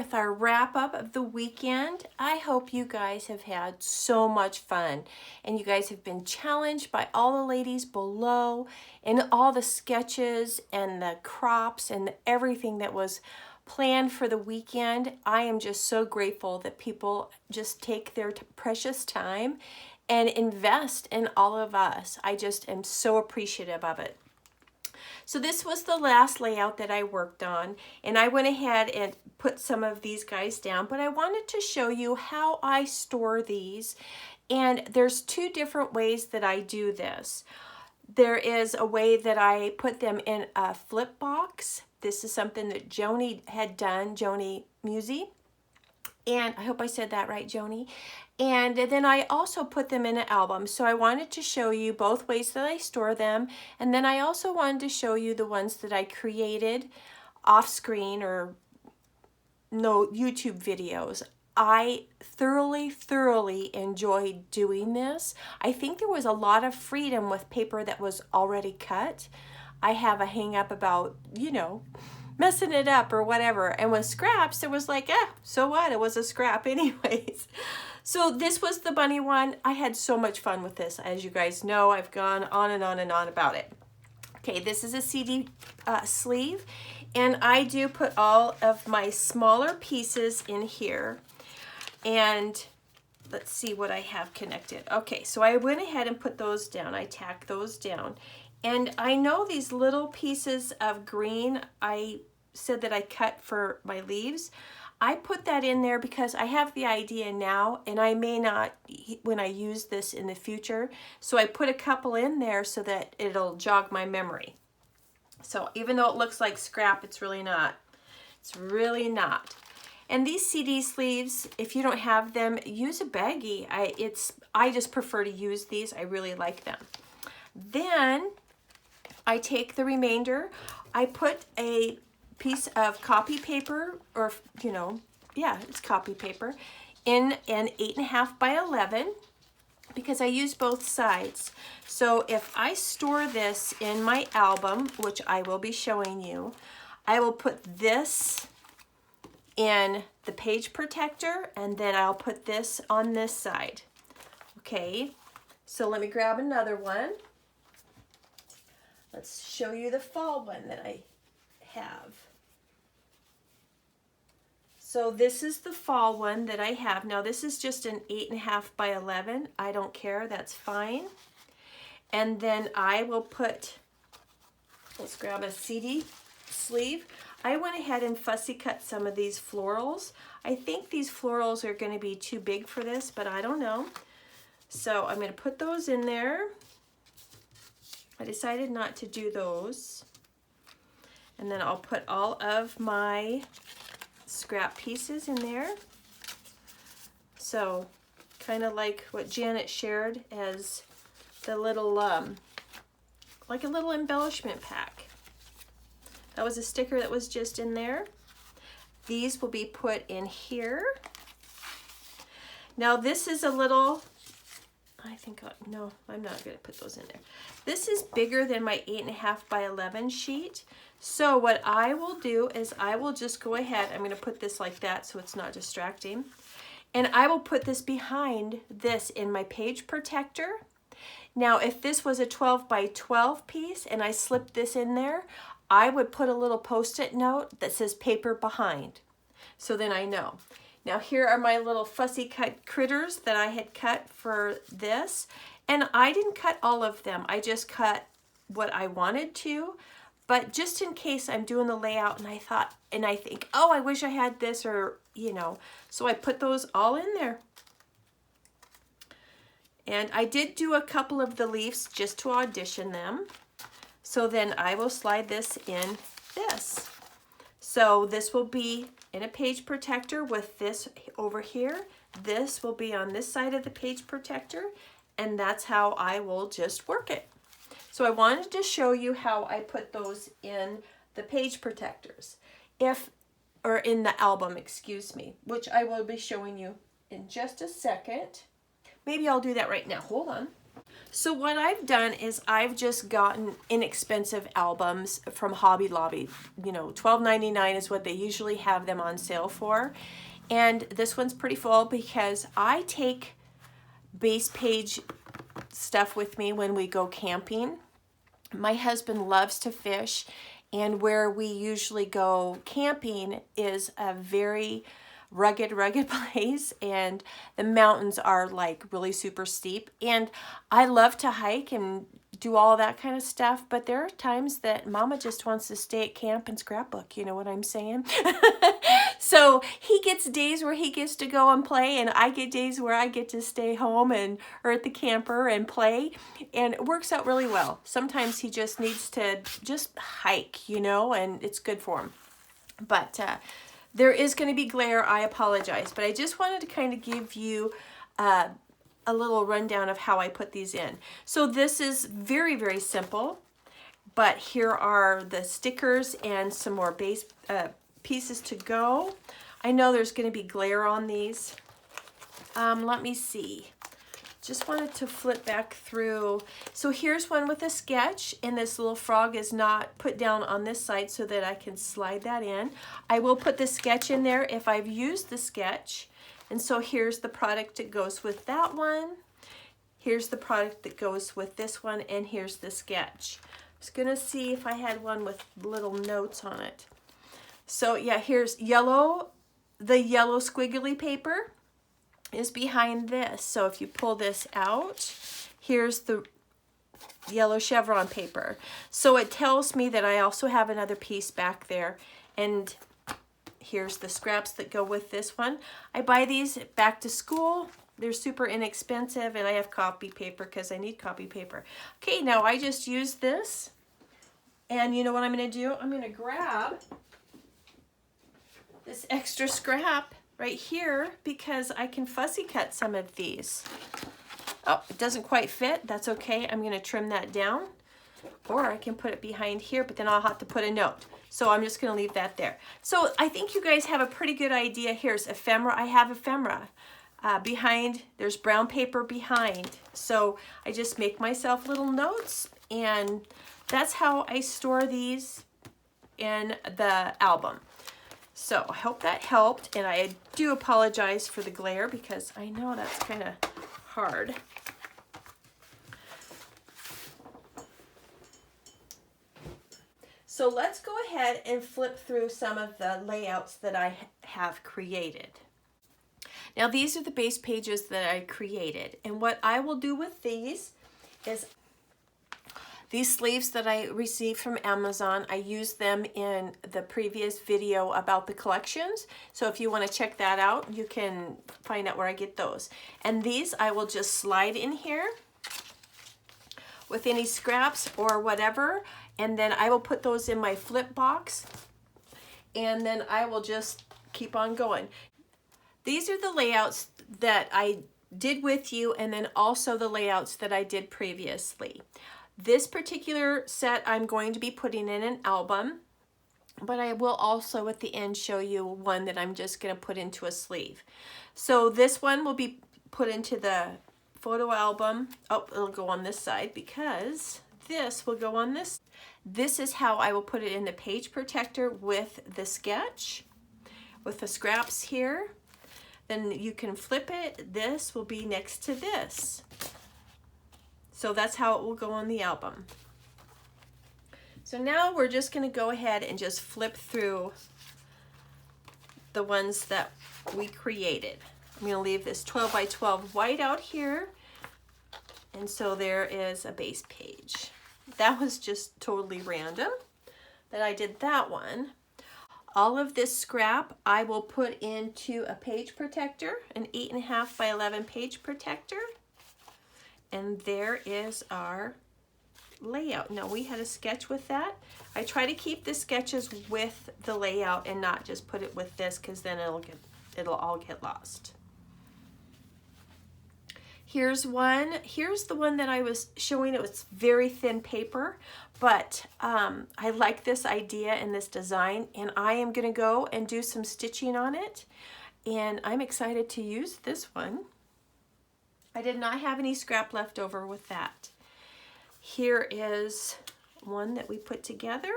with our wrap up of the weekend. I hope you guys have had so much fun and you guys have been challenged by all the ladies below and all the sketches and the crops and everything that was planned for the weekend. I am just so grateful that people just take their precious time and invest in all of us. I just am so appreciative of it. So this was the last layout that I worked on, and I went ahead and put some of these guys down, but I wanted to show you how I store these. And there's two different ways that I do this. There is a way that I put them in a flip box. This is something that Joni had done, Joni Musi. And I hope I said that right, Joni. And then I also put them in an album. So I wanted to show you both ways that I store them. And then I also wanted to show you the ones that I created off screen or no YouTube videos. I thoroughly enjoyed doing this. I think there was a lot of freedom with paper that was already cut. I have a hang up about, you know, messing it up or whatever. And with scraps, it was like, so what? It was a scrap anyways. So this was the bunny one. I had so much fun with this. As you guys know, I've gone on and on and on about it. Okay, this is a CD sleeve. And I do put all of my smaller pieces in here. And let's see what I have connected. Okay, so I went ahead and put those down. I tacked those down. And I know these little pieces of green, I said that I cut for my leaves. I put that in there because I have the idea now, and I may not when I use this in the future. So I put a couple in there so that it'll jog my memory. So even though it looks like scrap, it's really not. It's really not. And these CD sleeves, if you don't have them, use a baggie. I just prefer to use these. I really like them. Then I take the remainder. I put a piece of copy paper, or you know, yeah, it's copy paper, in an 8.5 by 11 because I use both sides. So if I store this in my album, which I will be showing you, I will put this in the page protector, and then I'll put this on this side. Okay, so let me grab another one. Let's show you the fall one that I have. So this is the fall one that I have. Now this is just an 8.5 by 11. I don't care, that's fine. And then I will put, let's grab a CD sleeve. I went ahead and fussy cut some of these florals. I think these florals are going to be too big for this, but I don't know. So I'm going to put those in there. I decided not to do those. And then I'll put all of my scrap pieces in there. So kind of like what Janet shared as the little, like a little embellishment pack. That was a sticker that was just in there. These will be put in here. Now this is a little, no, I'm not going to put those in there. This is bigger than my 8.5 by 11 sheet. So what I will do is I will just go ahead, I'm going to put this like that so it's not distracting. And I will put this behind this in my page protector. Now if this was a 12 by 12 piece and I slipped this in there, I would put a little post-it note that says paper behind. So then I know. Now here are my little fussy cut critters that I had cut for this. And I didn't cut all of them. I just cut what I wanted to. But just in case I'm doing the layout and I think, oh, I wish I had this, or, you know. So I put those all in there. And I did do a couple of the leaves just to audition them. So then I will slide this in this. So this will be in a page protector with this over here. This will be on this side of the page protector, and that's how I will just work it. So I wanted to show you how I put those in the page protectors, or in the album, excuse me, which I will be showing you in just a second. Maybe I'll do that right now. Hold on. So what I've done is I've just gotten inexpensive albums from Hobby Lobby. You know, $12.99 is what they usually have them on sale for. And this one's pretty full because I take base page stuff with me when we go camping. My husband loves to fish, and where we usually go camping is a very rugged place, and the mountains are like really super steep, and I love to hike and do all that kind of stuff, but there are times that Mama just wants to stay at camp and scrapbook, you know what I'm saying? So he gets days where he gets to go and play, and I get days where I get to stay home and or at the camper and play, and it works out really well. Sometimes he just needs to just hike, you know, and it's good for him. But there is going to be glare. I apologize, but I just wanted to kind of give you a little rundown of how I put these in. So this is very, very simple, but here are the stickers and some more base pieces to go. I know there's going to be glare on these. Let me see. Just wanted to flip back through. So here's one with a sketch, and this little frog is not put down on this side so that I can slide that in. I will put the sketch in there if I've used the sketch. And so here's the product that goes with that one. Here's the product that goes with this one, and here's the sketch. I was gonna see if I had one with little notes on it. So yeah, here's yellow. The yellow squiggly paper is behind this. So if you pull this out, here's the yellow chevron paper. So it tells me that I also have another piece back there, and here's the scraps that go with this one. I buy these back to school. They're super inexpensive, and I have copy paper because I need copy paper. Okay, now I just used this, and you know what I'm going to do? I'm going to grab this extra scrap right here because I can fussy cut some of these. Oh, it doesn't quite fit. That's okay. I'm going to trim that down, or I can put it behind here, but then I'll have to put a note. So I'm just going to leave that there. So I think you guys have a pretty good idea. Here's ephemera. I have ephemera. Behind, there's brown paper behind. So I just make myself little notes, and that's how I store these in the album. So I hope that helped, and I do apologize for the glare because I know that's kind of hard. So let's go ahead and flip through some of the layouts that I have created. Now these are the base pages that I created, and what I will do with these is these sleeves that I received from Amazon. I used them in the previous video about the collections, so if you want to check that out, you can find out where I get those. And these I will just slide in here with any scraps or whatever, and then I will put those in my flip box, and then I will just keep on going. These are the layouts that I did with you, and then also the layouts that I did previously. This particular set I'm going to be putting in an album, but I will also at the end show you one that I'm just going to put into a sleeve. So this one will be put into the photo album. Oh, it'll go on this side because this will go on this. This is how I will put it in the page protector with the sketch, with the scraps here. Then you can flip it. This will be next to this. So that's how it will go on the album. So now we're just going to go ahead and just flip through the ones that we created. I'm going to leave this 12 by 12 white out here. And so there is a base page. That was just totally random that I did that one. All of this scrap I will put into a page protector, an 8.5 by 11 page protector. And there is our layout. Now we had a sketch with that. I try to keep the sketches with the layout and not just put it with this, because then it'll all get lost. Here's one. Here's the one that I was showing. It was very thin paper, but I like this idea and this design, and I am going to go and do some stitching on it, and I'm excited to use this one. I did not have any scrap left over with that. Here is one that we put together.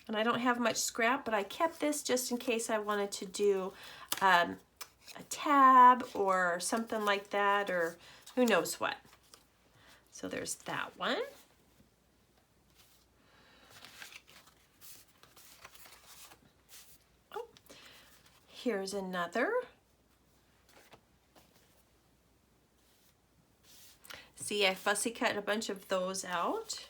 And I don't have much scrap, but I kept this just in case I wanted to do a tab or something like that, or who knows what. So there's that one. Oh, here's another. See, I fussy cut a bunch of those out.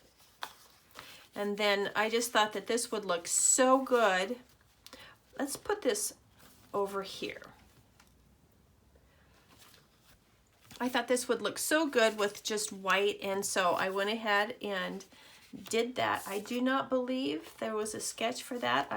And then I just thought that this would look so good. Let's put this over here. I thought this would look so good with just white, and so I went ahead and did that. I do not believe there was a sketch for that.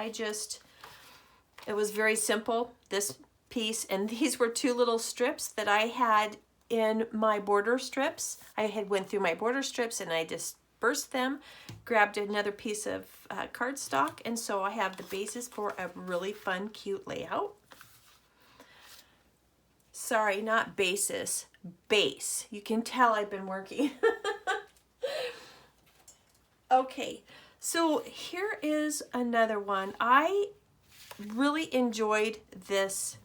It was very simple, this piece, and these were two little strips that I had in my border strips. I had went through my border strips and I dispersed them, grabbed another piece of cardstock, and so I have the basis for a really fun, cute layout. Sorry, not basis, base. You can tell I've been working. Okay, so here is another one. I really enjoyed this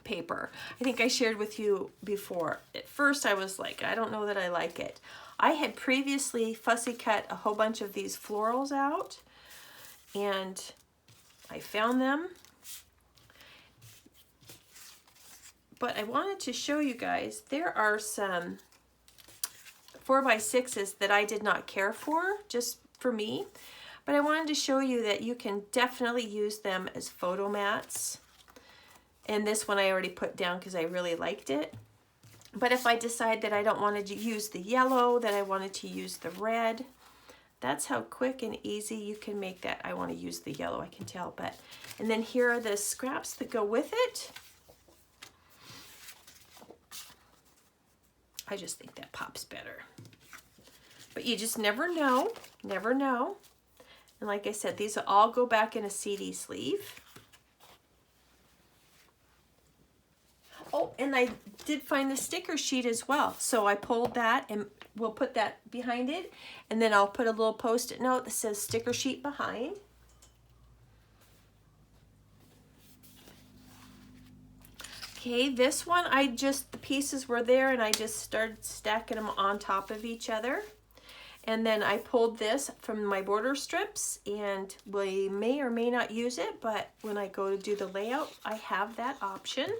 paper. I think I shared with you before. At first I was like, I don't know that I like it. I had previously fussy cut a whole bunch of these florals out, and I found them. But I wanted to show you guys, there are some 4x6s that I did not care for, just for me. But I wanted to show you that you can definitely use them as photo mats. And this one I already put down because I really liked it. But if I decide that I don't want to use the yellow, that I wanted to use the red, that's how quick and easy you can make that. I want to use the yellow, I can tell. And then here are the scraps that go with it. I just think that pops better. But you just never know, never know. And like I said, these will all go back in a CD sleeve. Oh, and I did find the sticker sheet as well. So I pulled that, and we'll put that behind it. And then I'll put a little post-it note that says sticker sheet behind. Okay, this one, the pieces were there and I just started stacking them on top of each other. And then I pulled this from my border strips, and we may or may not use it, but when I go to do the layout, I have that option.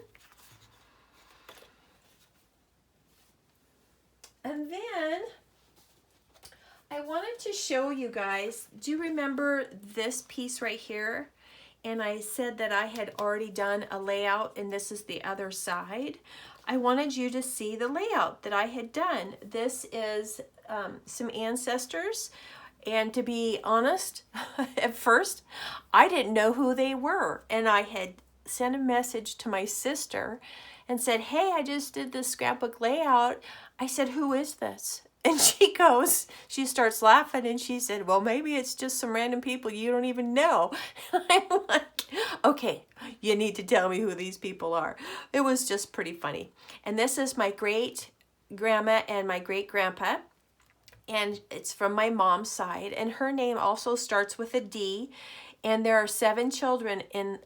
And then I wanted to show you guys, do you remember this piece right here? And I said that I had already done a layout, and this is the other side. I wanted you to see the layout that I had done. This is some ancestors, and to be honest, at first, I didn't know who they were. And I had sent a message to my sister and said, hey, I just did this scrapbook layout. I said, who is this? And she starts laughing, and she said, well, maybe it's just some random people you don't even know. I'm like, okay, you need to tell me who these people are. It was just pretty funny. And this is my great grandma and my great grandpa, and it's from my mom's side, and her name also starts with a D, and there are 7 children in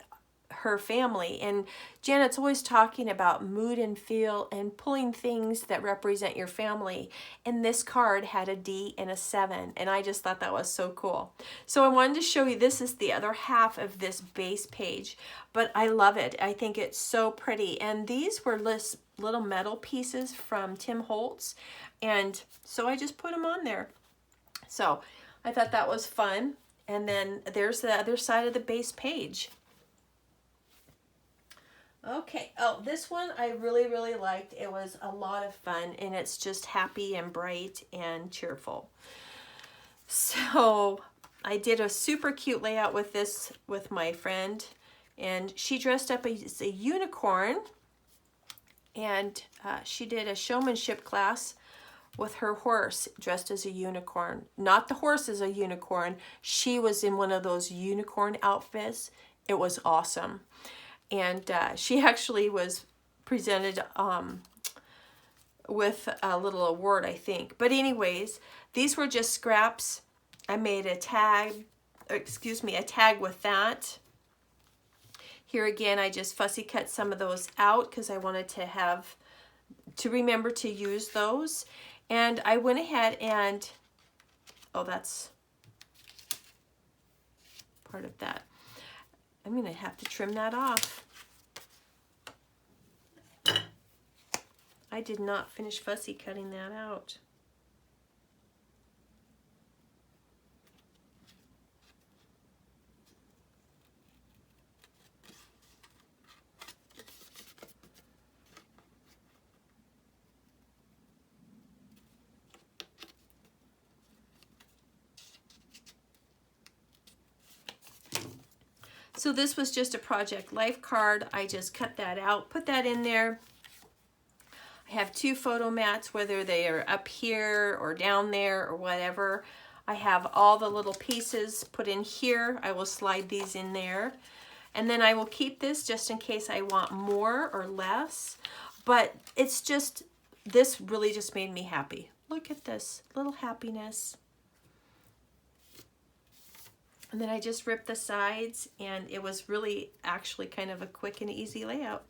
her family. And Janet's always talking about mood and feel and pulling things that represent your family. And this card had a D and a 7. And I just thought that was so cool. So I wanted to show you, this is the other half of this base page. But I love it. I think it's so pretty. And these were little metal pieces from Tim Holtz. And so I just put them on there. So I thought that was fun. And then there's the other side of the base page. Okay, oh, this one I really, really liked. It was a lot of fun, and it's just happy and bright and cheerful. So I did a super cute layout with this with my friend, and she dressed up as a unicorn, and she did a showmanship class with her horse dressed as a unicorn. Not the horse as a unicorn. She was in one of those unicorn outfits. It was awesome. And she actually was presented with a little award, I think. But anyways, these were just scraps. I made a tag, a tag with that. Here again, I just fussy cut some of those out because I wanted to remember to use those. And I went ahead and, oh, that's part of that. I'm gonna have to trim that off. I did not finish fussy cutting that out. So this was just a Project Life card. I just cut that out, put that in there. I have 2 photo mats, whether they are up here or down there or whatever. I have all the little pieces put in here. I will slide these in there. And then I will keep this just in case I want more or less. But it's just, this really just made me happy. Look at this little happiness. And then I just ripped the sides, and it was really actually kind of a quick and easy layout.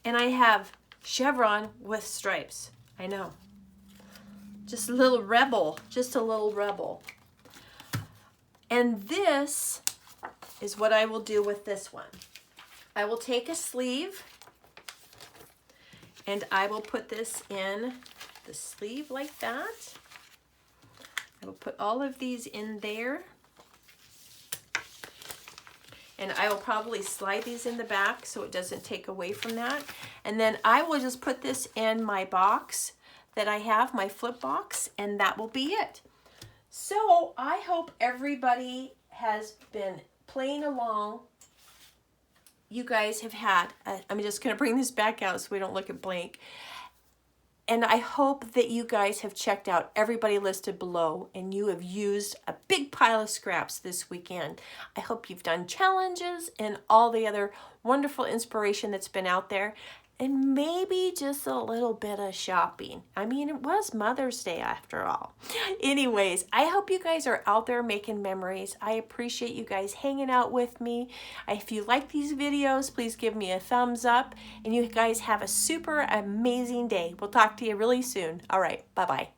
And I have chevron with stripes. I know. Just a little rebel, just a little rebel. And this is what I will do with this one. I will take a sleeve and I will put this in the sleeve like that. I will put all of these in there. And I will probably slide these in the back so it doesn't take away from that. And then I will just put this in my box that I have, my flip box, and that will be it. So I hope everybody has been playing along. You guys have had, I'm just gonna bring this back out so we don't look at blank. And I hope that you guys have checked out everybody listed below and you have used a big pile of scraps this weekend. I hope you've done challenges and all the other wonderful inspiration that's been out there, and maybe just a little bit of shopping. I mean, it was Mother's Day after all. Anyways, I hope you guys are out there making memories. I appreciate you guys hanging out with me. If you like these videos, please give me a thumbs up, and you guys have a super amazing day. We'll talk to you really soon. All right, bye-bye.